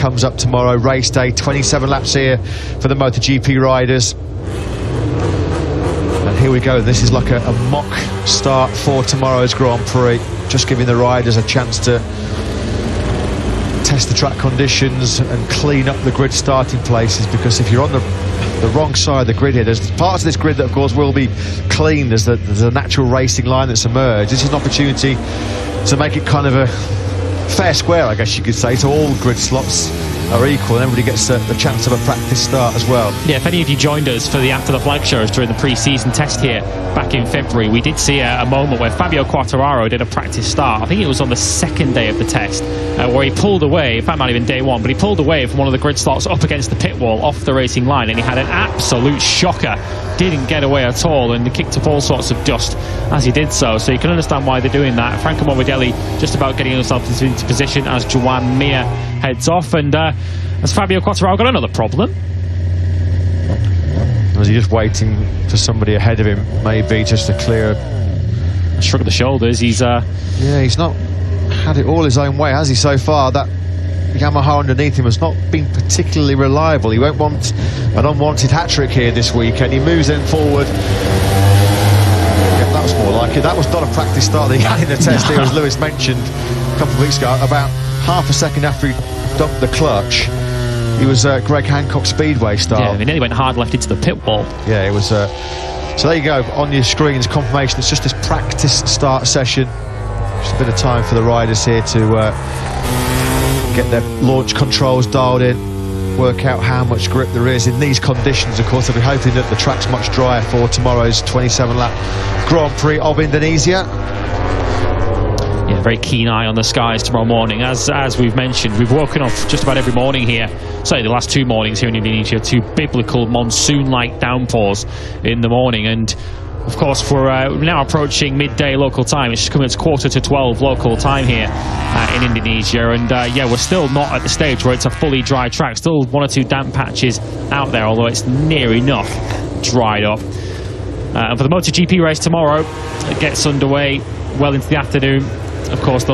comes up tomorrow. Race day, 27 laps here for the MotoGP riders. And here we go. This is like a mock start for tomorrow's Grand Prix, just giving the riders a chance to test the track conditions and clean up the grid starting places, because if you're on the wrong side of the grid here, there's parts of this grid that of course will be clean. There's a natural racing line that's emerged. This is an opportunity to make it kind of a fair square, I guess you could say, so all grid slots are equal and everybody gets the chance of a practice start as well. Yeah, if any of you joined us for the After the Flag shows during the pre-season test here back in February, we did see a moment where Fabio Quartararo did a practice start. I think it was on the second day of the test, where he pulled away, in fact might have been day one, but he pulled away from one of the grid slots up against the pit wall off the racing line, and he had an absolute shocker. Didn't get away at all and kicked up all sorts of dust as he did so. So you can understand why they're doing that. Franco Morbidelli just about getting himself into position as Joan Mir heads off, and has Fabio Quartararo got another problem? Was he just waiting for somebody ahead of him, maybe just to clear? A shrug of the shoulders. He's yeah, he's not had it all his own way, has he, so far? That Yamaha underneath him has not been particularly reliable. He won't want an unwanted hat-trick here this weekend. He moves in forward. Yeah, that was more like it. That was not a practice start that he had in the test here, as Lewis mentioned a couple of weeks ago. About half a second after he dumped the clutch, he was Greg Hancock Speedway style. Yeah, he nearly went hard left into the pit wall. Yeah, it was. So there you go, on your screens, confirmation. It's just this practice start session. Just a bit of time for the riders here to get their launch controls dialed in, work out how much grip there is in these conditions. Of course, they'll be hoping that the track's much drier for tomorrow's 27-lap Grand Prix of Indonesia. Yeah, very keen eye on the skies tomorrow morning. As we've mentioned, we've woken up just about every morning here, sorry, the last 2 mornings here in Indonesia, to biblical monsoon-like downpours in the morning. And of course, we're now approaching midday local time. It's just coming at 11:45 local time here in Indonesia. And yeah, we're still not at the stage where it's a fully dry track. Still 1 or 2 damp patches out there, although it's near enough dried up. And for the MotoGP race tomorrow, it gets underway well into the afternoon. Of course, there'll be